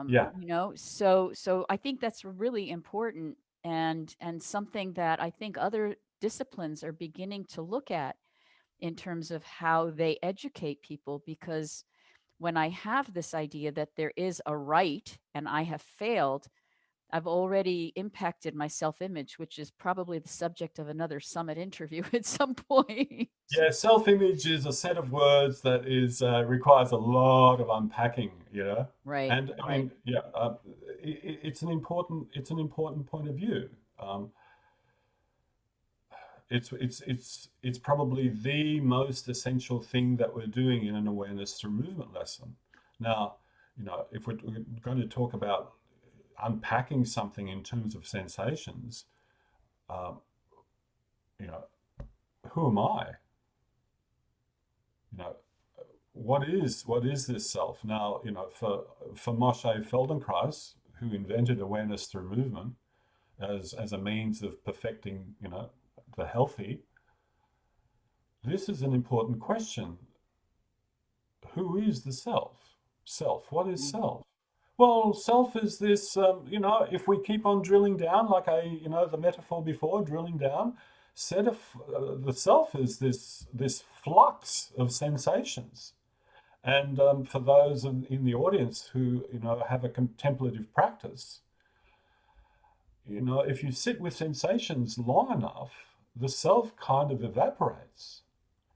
Yeah. So I think that's really important, and something that I think other disciplines are beginning to look at in terms of how they educate people. Because when I have this idea that there is a right and I have failed, I've already impacted my self-image, which is probably the subject of another summit interview at some point. Yeah, self-image is a set of words that is requires a lot of unpacking, Right, And I right. mean, yeah, it's an important point of view. It's probably the most essential thing that we're doing in an awareness through movement lesson. Now, if we're going to talk about unpacking something in terms of sensations, um, who am I? You know, what is this self? Now, for Moshe Feldenkrais, who invented awareness through movement as a means of perfecting, the healthy, this is an important question. Who is the self? Self. What is self? Well, self is this, if we keep on drilling down, like the metaphor before, drilling down, the self is this flux of sensations. And for those in the audience who, have a contemplative practice, if you sit with sensations long enough, the self kind of evaporates.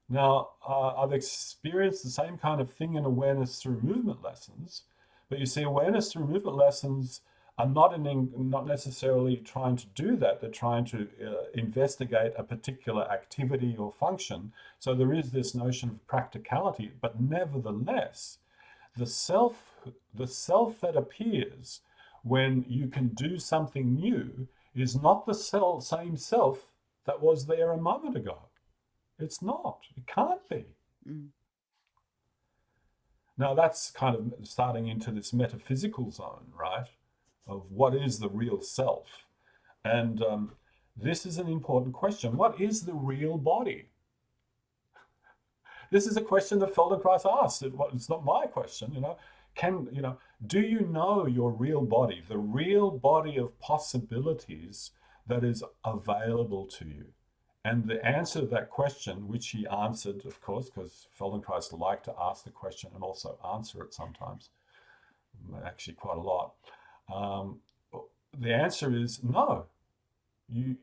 Now, I've experienced the same kind of thing in awareness through movement lessons, but you see, awareness through movement lessons are not necessarily trying to do that. They're trying to investigate a particular activity or function. So there is this notion of practicality, but nevertheless, the self that appears when you can do something new is not the same self that was there a moment ago. It's not. It can't be. Mm. Now that's kind of starting into this metaphysical zone, right? Of what is the real self. And this is an important question. What is the real body? This is a question that Feldenkrais asked. It's not my question, you know. Do you know your real body, the real body of possibilities that is available to you? And the answer to that question, which he answered, of course, because Feldenkrais liked to ask the question and also answer it sometimes, actually quite a lot. Um, the answer is no. You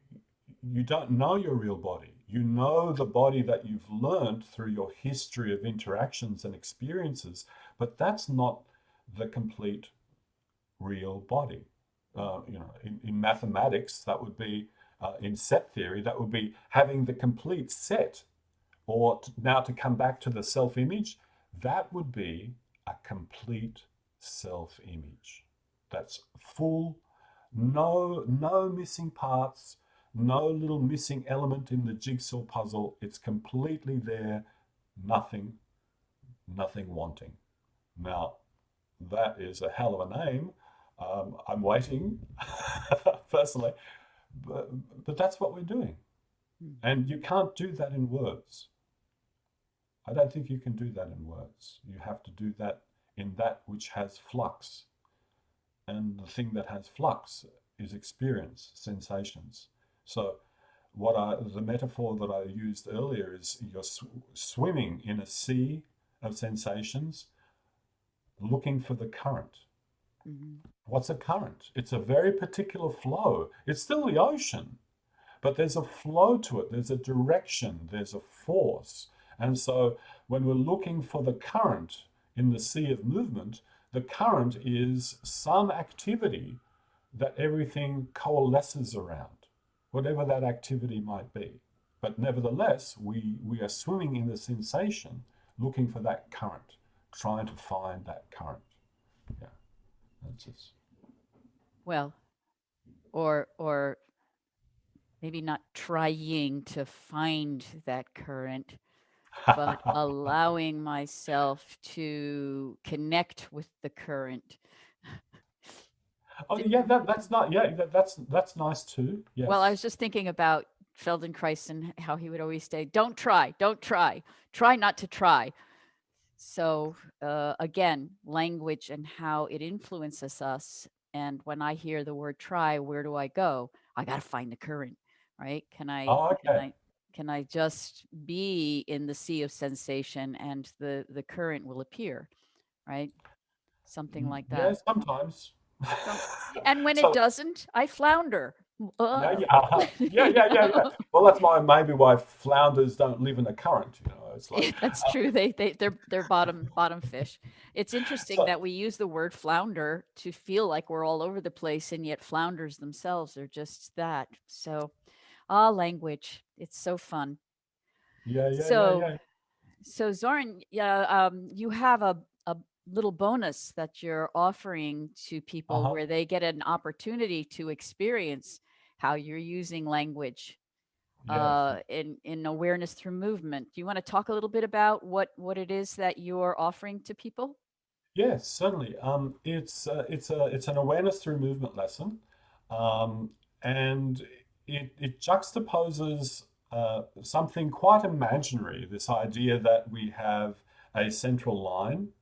you don't know your real body. You know the body that you've learned through your history of interactions and experiences, but that's not the complete real body. In mathematics, that would be in set theory, that would be having the complete set. Or now to come back to the self-image, that would be a complete self-image. That's full, no missing parts, no little missing element in the jigsaw puzzle. It's completely there, nothing, nothing wanting. Now, that is a hell of a name. I'm waiting, personally, but that's what we're doing. Mm. And you can't do that in words. I don't think you can do that in words. You have to do that in that which has flux. And the thing that has flux is experience, sensations. So the metaphor that I used earlier is you're swimming in a sea of sensations, looking for the current. Mhm. What's a current? It's a very particular flow. It's still the ocean, but there's a flow to it. There's a direction. There's a force. And so when we're looking for the current in the sea of movement, the current is some activity that everything coalesces around, whatever that activity might be. But nevertheless, we are swimming in the sensation, looking for that current, trying to find that current. Yeah, that's just. Well, or maybe not trying to find that current, but allowing myself to connect with the current. Oh Did- yeah, that's not yeah that's nice too. Well, I Yes. was just thinking about Feldenkrais and how he would always say, "Don't try, don't try, try not to try." So again, language and how it influences us. And when I hear the word "try," where do I go? I got to find the current, right? Oh, okay. Can I just be in the sea of sensation and the current will appear, right? Something like Yeah, that. sometimes. Some, and when it So doesn't, I flounder. yeah, Uh. yeah, yeah. Well, that's maybe why flounders don't live in a current. It's like That's true. They're bottom fish. It's interesting so. that we use the word flounder to feel like we're all over the place, and yet flounders themselves are just that. So, language. It's so fun. Yeah, yeah, yeah, So, yeah. so Zoran, yeah, you have a little bonus that you're offering to people Uh-huh. where they get an opportunity to experience how you're using language Yes. in awareness through movement. Do you want to talk a little bit about what it is that you're offering to people? Yes, certainly. It's an awareness through movement lesson, um, and it juxtaposes something quite imaginary. This idea that we have a central line,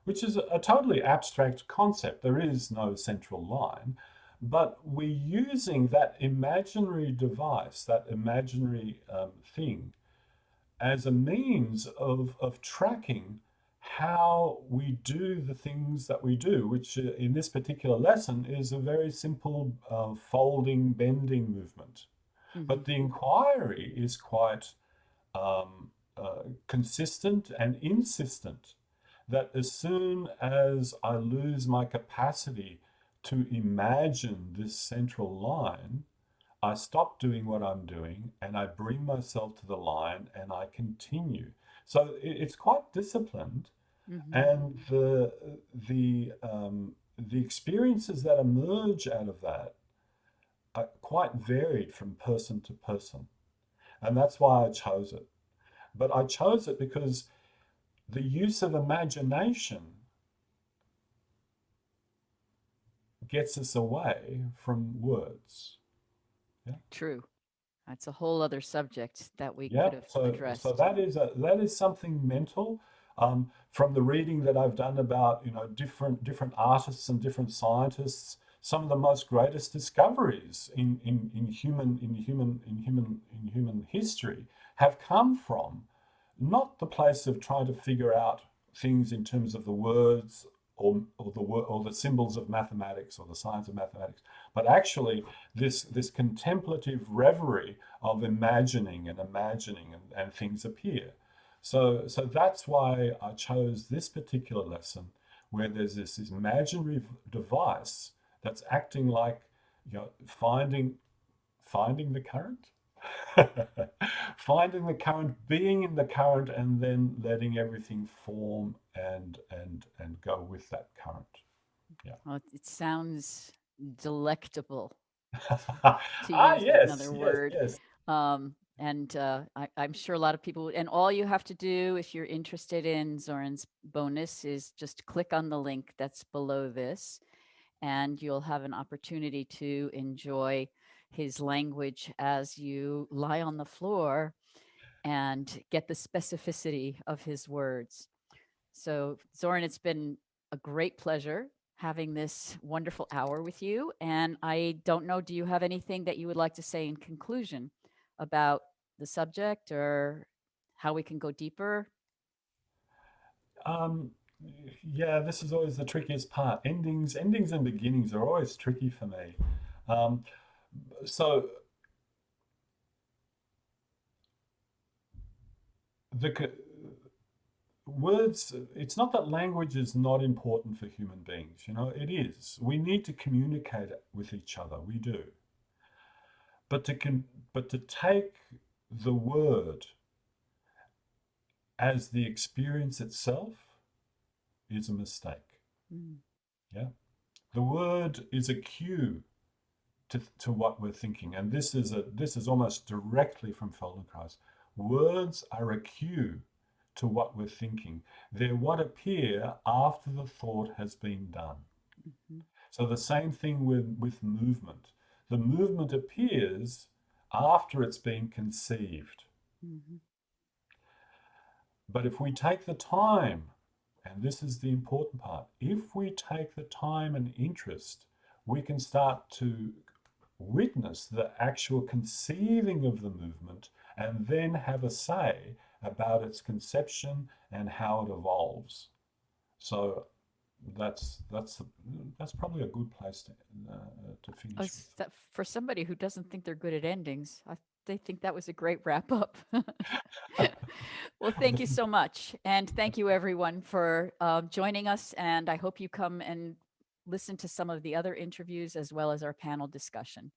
which is a totally abstract concept. There is no central line, but we're using that imaginary device, that imaginary thing, as a means of tracking how we do the things that we do, which in this particular lesson is a very simple folding, bending movement. Hmm. But the inquiry is quite consistent and insistent that as soon as I lose my capacity to imagine this central line, I stop doing what I'm doing and I bring myself to the line and I continue. So it's quite disciplined, Hmm. and the experiences that emerge out of that are quite varied from person to person, and that's why I chose it. But I chose it because the use of imagination gets us away from words. Yeah. True. That's a whole other subject that we Yeah. could have So addressed. that is something mental. From the reading that I've done about different artists and different scientists, some of the most greatest discoveries in human history have come from not the place of trying to figure out things in terms of the words or the symbols of mathematics or the science of mathematics, but actually this contemplative reverie of imagining and things appear. So that's why I chose this particular lesson, where there's this imaginary device that's acting like, finding the current, finding the current, being in the current, and then letting everything form and go with that current. Yeah. Well, it sounds delectable, to Ah, use yes, another yes, word. yes. I'm sure a lot of people, and all you have to do if you're interested in Zoran's bonus is just click on the link that's below this, and you'll have an opportunity to enjoy his language as you lie on the floor and get the specificity of his words. So, Zoran, it's been a great pleasure having this wonderful hour with you. And I don't know, do you have anything that you would like to say in conclusion about the subject or how we can go deeper? Um, yeah, this is always the trickiest part. Endings and beginnings are always tricky for me. Um, so the words, it's not that language is not important for human beings, it is. We need to communicate with each other, we do. But to take the word as the experience itself is a mistake. Mm. Yeah. The word is a cue to what we're thinking. And this is almost directly from Feldenkrais. Words are a cue to what we're thinking. They're what appear after the thought has been done. Mhm. So the same thing with movement. The movement appears after it's been conceived. Mhm. But if we take the time, and this is the important part, if we take the time and interest, we can start to witness the actual conceiving of the movement and then have a say about its conception and how it evolves. So that's probably a good place to Oh, finish with. for somebody who doesn't think they're good at endings, they think that was a great wrap up. Well, thank you so much. And thank you, everyone, for joining us. And I hope you come and listen to some of the other interviews as well as our panel discussion.